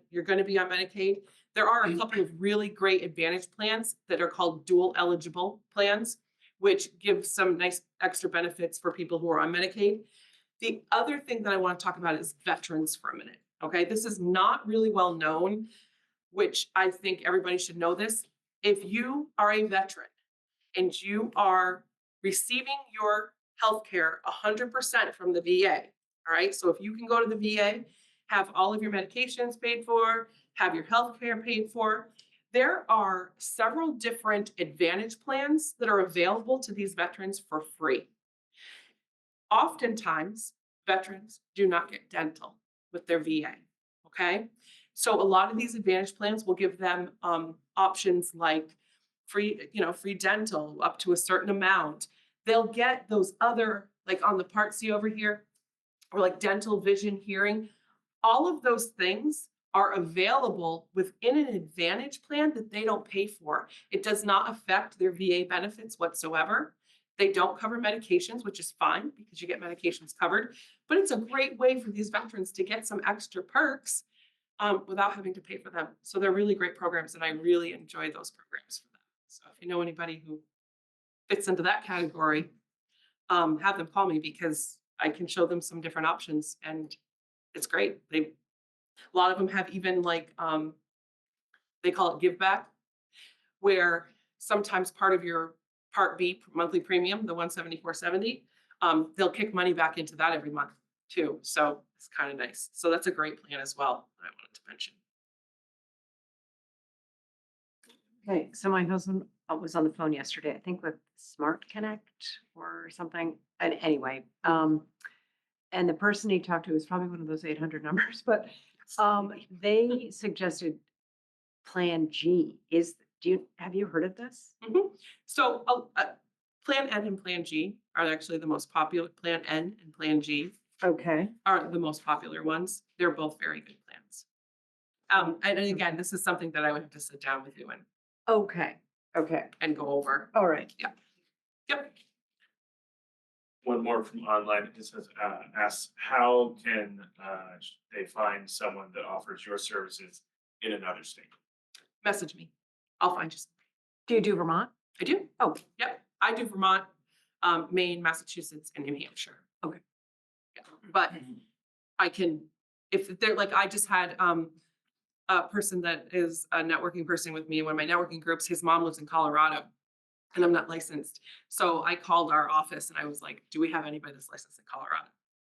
you're gonna be on Medicaid, there are a couple of really great Advantage plans that are called dual eligible plans, which give some nice extra benefits for people who are on Medicaid. The other thing that I want to talk about is veterans for a minute. Okay, this is not really well known, which I think everybody should know this. If you are a veteran and you are receiving your healthcare 100% from the VA, all right, so if you can go to the VA, have all of your medications paid for, have your healthcare paid for, there are several different Advantage plans that are available to these veterans for free. Oftentimes, veterans do not get dental with their VA, okay? So a lot of these Advantage plans will give them options like free dental up to a certain amount. They'll get those other, like on the Part C over here, or like dental, vision, hearing. All of those things are available within an Advantage plan that they don't pay for. It does not affect their VA benefits whatsoever. They don't cover medications, which is fine because you get medications covered, but it's a great way for these veterans to get some extra perks without having to pay for them. So they're really great programs, and I really enjoy those programs for them. So if you know anybody who fits into that category, have them call me because I can show them some different options, and it's great. A lot of them have even like, they call it give back, where sometimes part of your Part B monthly premium, the $174.70, they'll kick money back into that every month too. So it's kind of nice. So that's a great plan as well that I wanted to mention. Okay, so my husband was on the phone yesterday, I think with Smart Connect or something. And anyway, and the person he talked to was probably one of those 800 numbers, but they suggested Plan G. Have you heard of this? Mhm. So Plan N and Plan G are actually the most popular. Plan N and Plan G Okay. are the most popular ones. They're both very good plans. And again, this is something that I would have to sit down with you Okay. and go over. All right. Yep. One more from online. It says, asks, how can they find someone that offers your services in another state? Message me. I'll find you. Do you do Vermont? I do. Oh, Yep. I do Vermont, Maine, Massachusetts, and New Hampshire. Okay. Yeah. But I can, if they're like, I just had a person that is a networking person with me in one of my networking groups. His mom lives in Colorado and I'm not licensed. So I called our office and I was like, do we have anybody that's licensed in Colorado?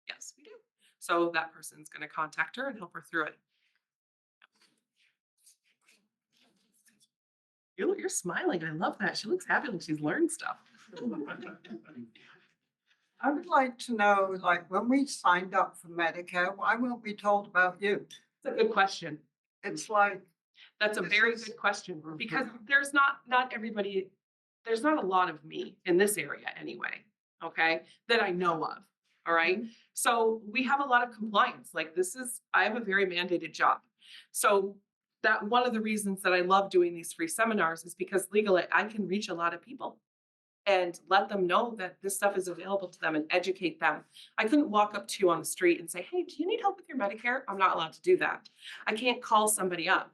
Yes, we do. So that person's going to contact her and help her through it. You're smiling. I love that. She looks happy like she's learned stuff. I would like to know, like, when we signed up for Medicare, why weren't we told about you? It's a good question. It's like, That's a This very is- good question because there's not everybody, there's not a lot of me in this area anyway, okay, that I know of. All right. So we have a lot of compliance. Like I have a very mandated job. So that one of the reasons that I love doing these free seminars is because legally I can reach a lot of people and let them know that this stuff is available to them and educate them. I couldn't walk up to you on the street and say, hey, do you need help with your Medicare? I'm not allowed to do that. I can't call somebody up.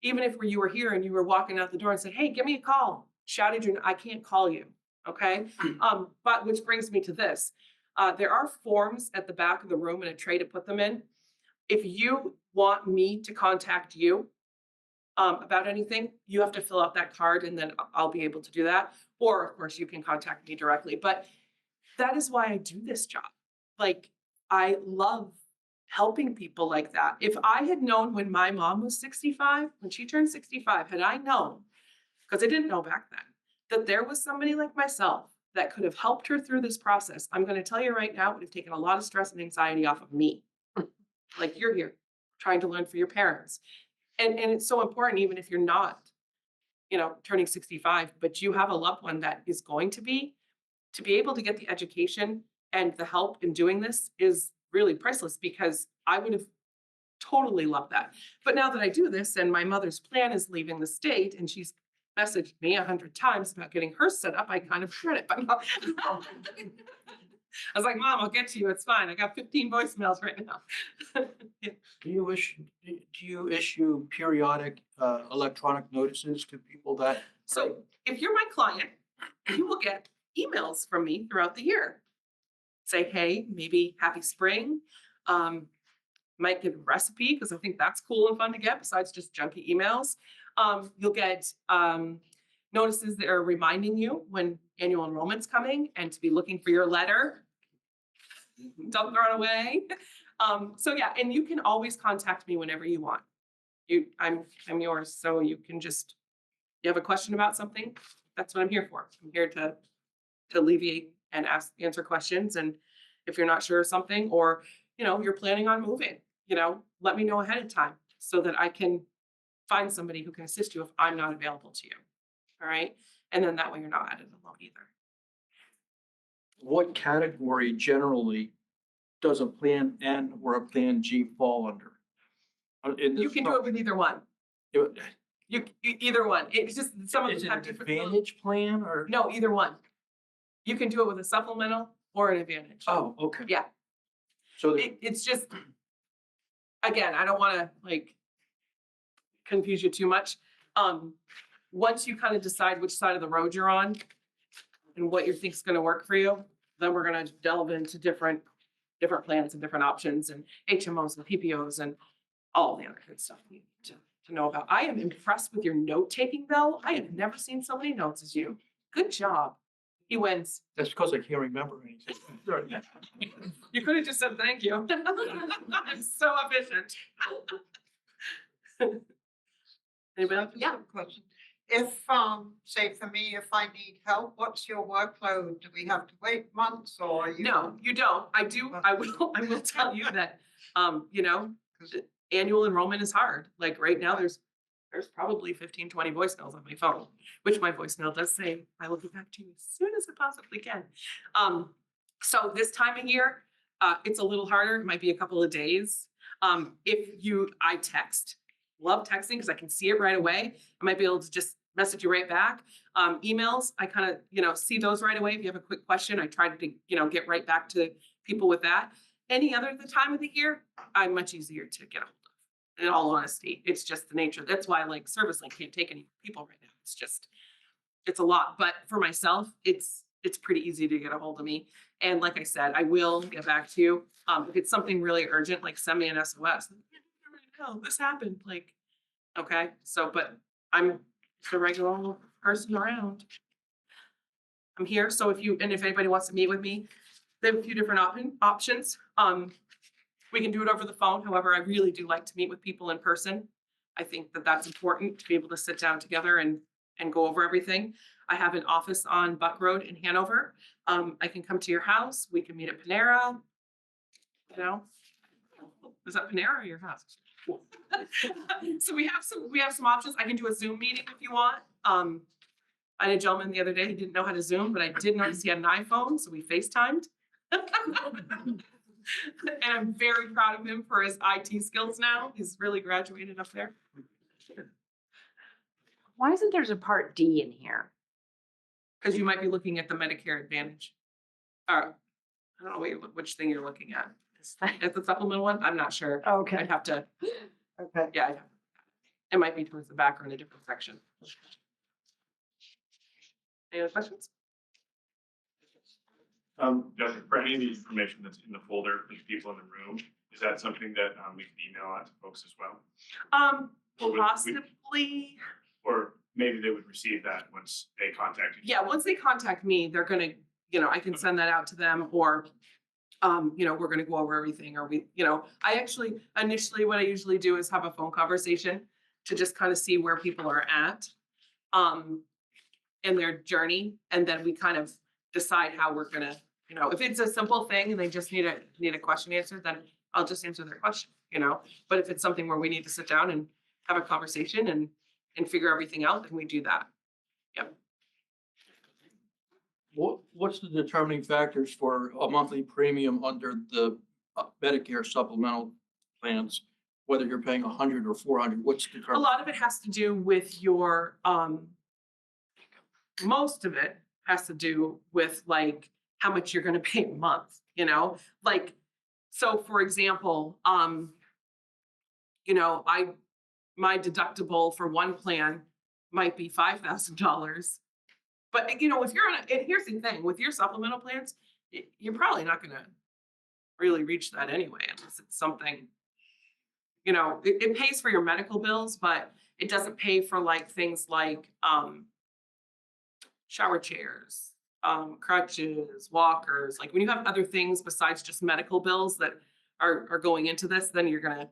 Even if you were here and you were walking out the door and said, hey, give me a call, shouted you, I can't call you. Okay. But which brings me to this. There are forms at the back of the room and a tray to put them in. If you want me to contact you about anything, you have to fill out that card and then I'll be able to do that. Or of course you can contact me directly, but that is why I do this job. Like I love helping people like that. If I had known when my mom was 65, when she turned 65, had I known, because I didn't know back then, that there was somebody like myself that could have helped her through this process, I'm going to tell you right now, it would have taken a lot of stress and anxiety off of me. Like you're here trying to learn for your parents. And it's so important, even if you're not, turning 65, but you have a loved one that is going to be able to get the education and the help in doing this is really priceless because I would have totally loved that. But now that I do this and my mother's plan is leaving the state and she's messaged me 100 times about getting her set up, I kind of regret it. But no. I was like, Mom, I'll get to you. It's fine. I got 15 voicemails right now. Yeah. Do you issue periodic electronic notices to people that? So if you're my client, you will get emails from me throughout the year. Say, hey, maybe happy spring. Might give a recipe because I think that's cool and fun to get besides just junky emails. You'll get notices that are reminding you when annual enrollment's coming and to be looking for your letter. Don't throw it away. So yeah, and you can always contact me whenever you want. I'm yours, so you can just, you have a question about something, that's what I'm here for. I'm here to alleviate and answer questions. And if you're not sure of something or, you're planning on moving, let me know ahead of time so that I can find somebody who can assist you if I'm not available to you. All right. And then that way you're not at it alone either. What category generally does a Plan N or a Plan G fall under? You can do it with either one. Either one. It's just some of Is them it have an different. Advantage plan or? No, either one. You can do it with a supplemental or an advantage. Oh, okay. Yeah. So It's just, again, I don't want to confuse you too much. Once you kind of decide which side of the road you're on and what you think is going to work for you, then we're going to delve into different plans and different options and HMOs and PPOs and all the other good stuff you need to know about. I am impressed with your note taking though. I have never seen so many notes as you. Good job. He wins. that's because I can't remember anything. You could have just said thank you. I'm so efficient. Anybody else? yeah, question. If, say for me, if I need help, what's your workload? Do we have to wait months or you? No, you don't. I will tell you that, annual enrollment is hard. Like right now, there's probably 15, 20 voicemails on my phone, which my voicemail does say, I will get back to you as soon as I possibly can. So this time of year, it's a little harder. It might be a couple of days. I text, love texting because I can see it right away. I might be able to just message you right back. Emails, I kind of, see those right away. If you have a quick question, I try to, get right back to people with that. Any other time of the year, I'm much easier to get a hold of. In all honesty, it's just the nature. That's why like ServiceLink can't take any people right now. It's a lot. But for myself, it's pretty easy to get a hold of me. And like I said, I will get back to you. If it's something really urgent, like send me an SOS. No, this happened. Like, okay. So, but I'm the regular old person around. I'm here. So if anybody wants to meet with me, they have a few different options. We can do it over the phone. However, I really do like to meet with people in person. I think that that's important to be able to sit down together and go over everything. I have an office on Buck Road in Hanover. I can come to your house. We can meet at Panera. Is that Panera or your house? So we have some options. I can do a Zoom meeting if you want. I had a gentleman the other day, he didn't know how to Zoom, but I did notice he had an iPhone, so we FaceTimed. And I'm very proud of him for his IT skills now. He's really graduated up there. Why isn't there's a part D in here? Because you might be looking at the Medicare Advantage. I don't know which thing you're looking at. Is the supplemental one? I'm not sure. Okay. I'd have to, Okay. yeah, it might be towards the back or in a different section. Any other questions? Justin, for any of the information that's in the folder for the people in the room, is that something that we can email out to folks as well? Or would- Possibly. Or maybe they would receive that once they contact you. Yeah, once they contact me, they're gonna, I can send that out to them, or, we're gonna go over everything, or I actually, initially, what I usually do is have a phone conversation to just kind of see where people are at, in their journey, and then we kind of decide how we're gonna, if it's a simple thing and they just need a question answered, then I'll just answer their question, but if it's something where we need to sit down and have a conversation and figure everything out, then we do that. Yep. What's the determining factors for a monthly premium under the Medicare supplemental plans? Whether you're paying 100 or 400, what's A determining? lot of it has to do with your, most of it has to do with like how much you're gonna pay a month, like, so for example, my deductible for one plan might be $5,000. But if you're on and here's the thing, with your supplemental plans, you're probably not gonna really reach that anyway, unless it's something, it pays for your medical bills, but it doesn't pay for like things like shower chairs, crutches, walkers. Like when you have other things besides just medical bills that are going into this, then you're gonna,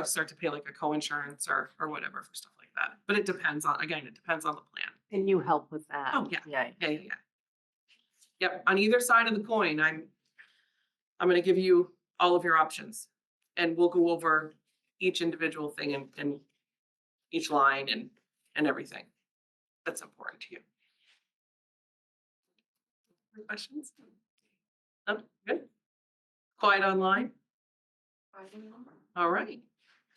start to pay like a co-insurance or whatever for stuff like that. But it depends on the plan. And you help with that? Oh, yeah. Yeah. Yeah. Yep, on either side of the coin, I'm gonna give you all of your options, and we'll go over each individual thing and each line and everything that's important to you. Any questions? No, good. Quiet online. All right.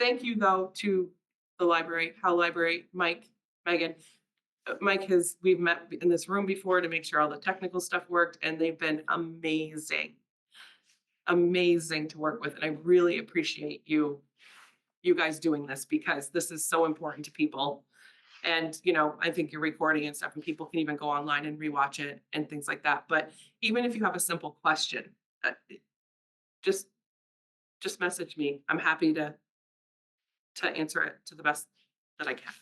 Thank you though to the library, Howe Library, Mike, Megan. We've met in this room before to make sure all the technical stuff worked, and they've been amazing to work with. And I really appreciate you guys doing this, because this is so important to people. And, I think you're recording and stuff, and people can even go online and rewatch it and things like that. But even if you have a simple question, just message me. I'm happy to answer it to the best that I can.